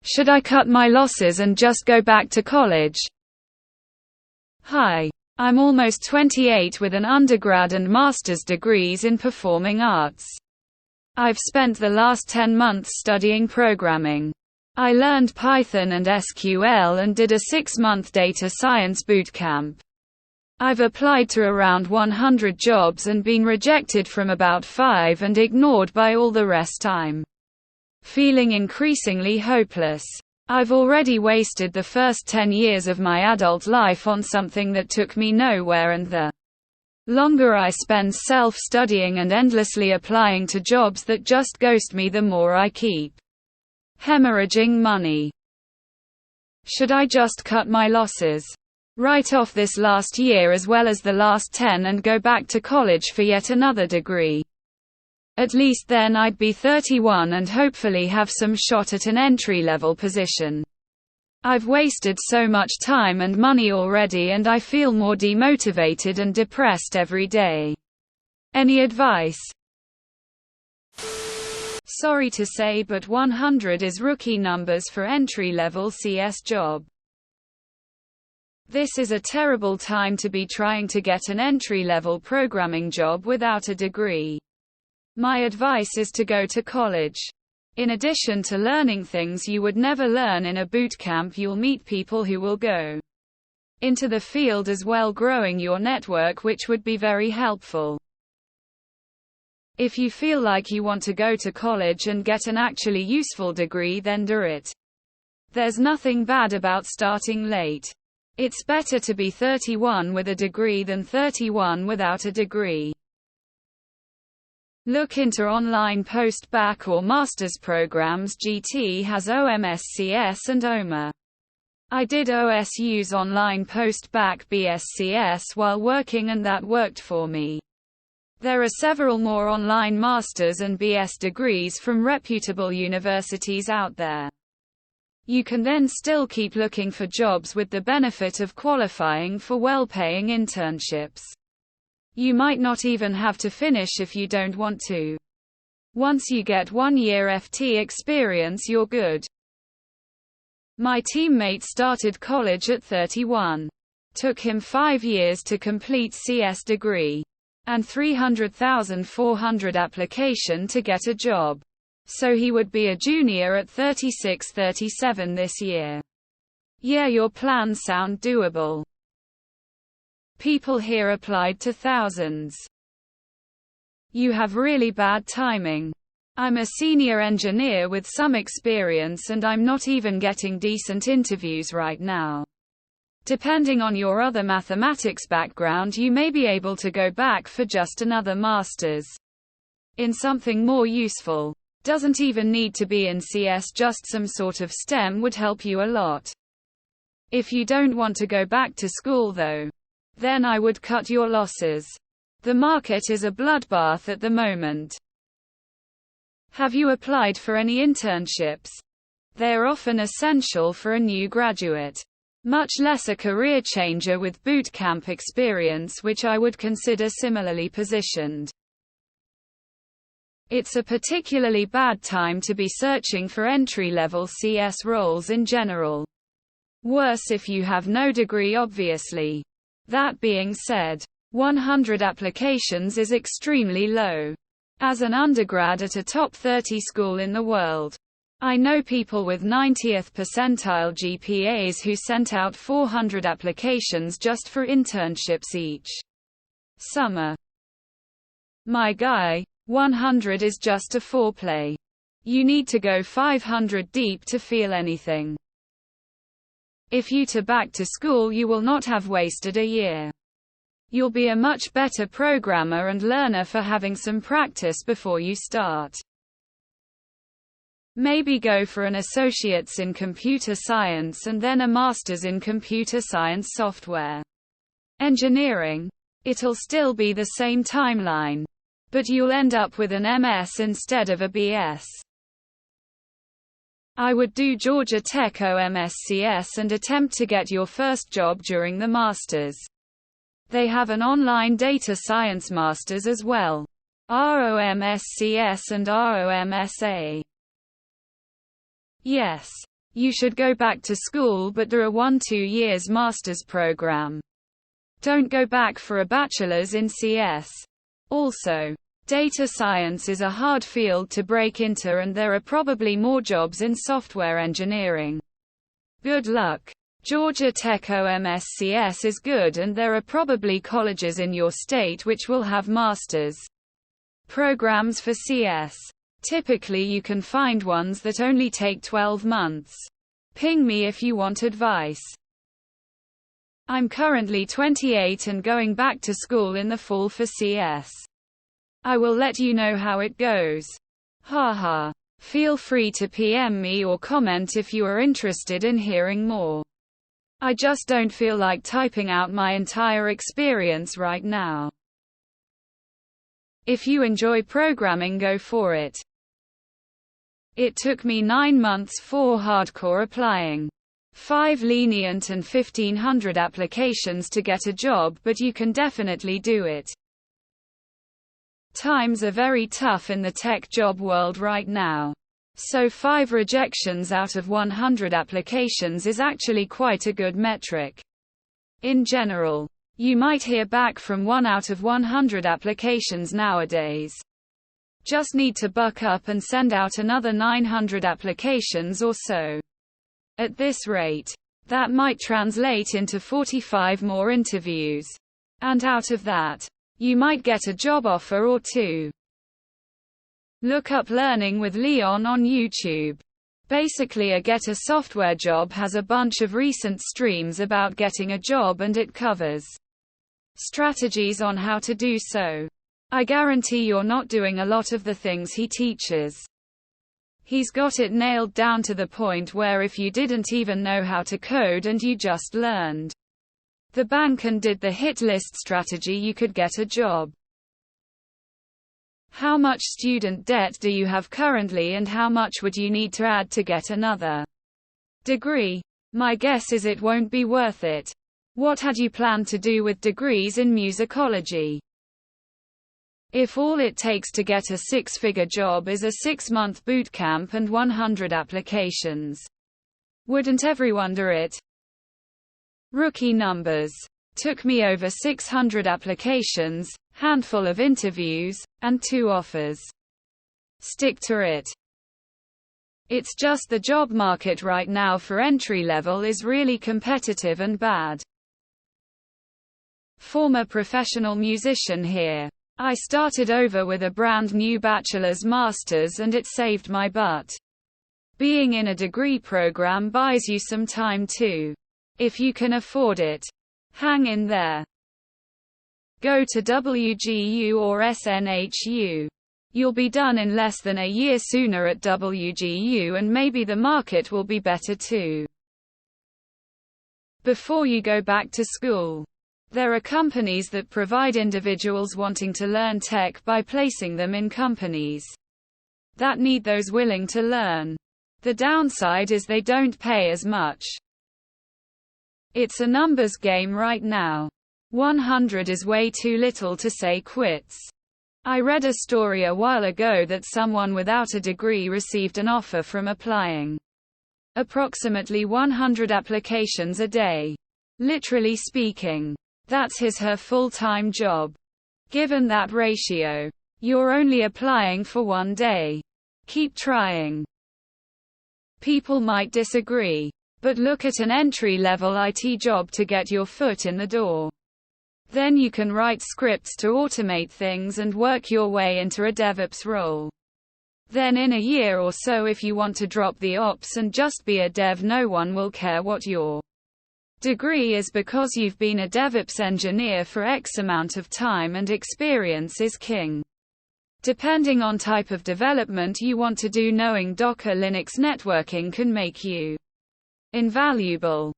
Should I cut my losses and just go back to college? Hi. I'm almost 28 with an undergrad and master's degrees in performing arts. I've spent the last 10 months studying programming. I learned Python and SQL and did a 6-month data science bootcamp. I've applied to around 100 jobs and been rejected from about 5 and ignored by all the rest. I'm feeling increasingly hopeless. I've already wasted the first 10 years of my adult life on something that took me nowhere, and the longer I spend self-studying and endlessly applying to jobs that just ghost me, the more I keep hemorrhaging money. Should I just cut my losses? Write off this last year as well as the last 10 and go back to college for yet another degree? At least then I'd be 31 and hopefully have some shot at an entry-level position. I've wasted so much time and money already, and I feel more demotivated and depressed every day. Any advice? Sorry to say, but 100 is rookie numbers for entry-level CS job. This is a terrible time to be trying to get an entry-level programming job without a degree. My advice is to go to college. In addition to learning things you would never learn in a boot camp, you'll meet people who will go into the field as well, growing your network, which would be very helpful. If you feel like you want to go to college and get an actually useful degree, then do it. There's nothing bad about starting late. It's better to be 31 with a degree than 31 without a degree. Look into online post-bac or master's programs. GT has OMSCS and OMA. I did OSU's online post-bac BSCS while working, and that worked for me. There are several more online master's and BS degrees from reputable universities out there. You can then still keep looking for jobs with the benefit of qualifying for well-paying internships. You might not even have to finish if you don't want to. Once you get 1 year FT experience, you're good. My teammate started college at 31. Took him 5 years to complete CS degree. And 300,400 application to get a job. So he would be a junior at 36-37 this year. Yeah, your plans sound doable. People here applied to thousands. You have really bad timing. I'm a senior engineer with some experience and I'm not even getting decent interviews right now. Depending on your other mathematics background, you may be able to go back for just another master's in something more useful. Doesn't even need to be in CS, just some sort of STEM would help you a lot. If you don't want to go back to school though, then I would cut your losses. The market is a bloodbath at the moment. Have you applied for any internships? They're often essential for a new graduate. Much less a career changer with boot camp experience, which I would consider similarly positioned. It's a particularly bad time to be searching for entry-level CS roles in general. Worse if you have no degree, obviously. That being said, 100 applications is extremely low. As an undergrad at a top 30 school in the world, I know people with 90th percentile GPAs who sent out 400 applications just for internships each summer. My guy, 100 is just a foreplay. You need to go 500 deep to feel anything. If you to back to school, you will not have wasted a year. You'll be a much better programmer and learner for having some practice before you start. Maybe go for an associate's in computer science and then a master's in computer science software engineering. It'll still be the same timeline, but you'll end up with an MS instead of a BS. I would do Georgia Tech OMSCS and attempt to get your first job during the masters. They have an online data science masters as well. ROMSCS and ROMSA. Yes. You should go back to school but do a 1-2 years master's program. Don't go back for a bachelor's in CS. Also, data science is a hard field to break into and there are probably more jobs in software engineering. Good luck. Georgia Tech OMSCS is good and there are probably colleges in your state which will have master's programs for CS. Typically you can find ones that only take 12 months. Ping me if you want advice. I'm currently 28 and going back to school in the fall for CS. I will let you know how it goes. Haha. Feel free to PM me or comment if you are interested in hearing more. I just don't feel like typing out my entire experience right now. If you enjoy programming, go for it. It took me 9 months for hardcore applying. 5 lenient and 1500 applications to get a job, but you can definitely do it. Times are very tough in the tech job world right now. So 5 rejections out of 100 applications is actually quite a good metric. In general, you might hear back from 1 out of 100 applications nowadays. Just need to buck up and send out another 900 applications or so. At this rate, that might translate into 45 more interviews. And out of that, you might get a job offer or 2. Look up Learning with Leon on YouTube. Basically, a Get a Software Job has a bunch of recent streams about getting a job and it covers strategies on how to do so. I guarantee you're not doing a lot of the things he teaches. He's got it nailed down to the point where if you didn't even know how to code and you just learned the bank and did the hit list strategy, you could get a job. How much student debt do you have currently and how much would you need to add to get another degree? My guess is it won't be worth it. What had you planned to do with degrees in musicology? If all it takes to get a 6-figure job is a 6-month boot camp and 100 applications, wouldn't everyone do it? Rookie numbers. Took me over 600 applications, handful of interviews, and 2 offers. Stick to it. It's just the job market right now for entry level is really competitive and bad. Former professional musician here. I started over with a brand new bachelor's master's and it saved my butt. Being in a degree program buys you some time too. If you can afford it. Hang in there. Go to WGU or SNHU. You'll be done in less than a year sooner at WGU and maybe the market will be better too. Before you go back to school, there are companies that provide individuals wanting to learn tech by placing them in companies that need those willing to learn. The downside is they don't pay as much. It's a numbers game right now. 100 is way too little to say quits. I read a story a while ago that someone without a degree received an offer from applying approximately 100 applications a day. Literally speaking, that's her full-time job. Given that ratio, you're only applying for 1 day. Keep trying. People might disagree, but look at an entry-level IT job to get your foot in the door. Then you can write scripts to automate things and work your way into a DevOps role. Then in a year or so, if you want to drop the ops and just be a dev, no one will care what your degree is because you've been a DevOps engineer for X amount of time and experience is king. Depending on type of development you want to do, knowing Docker Linux networking can make you invaluable.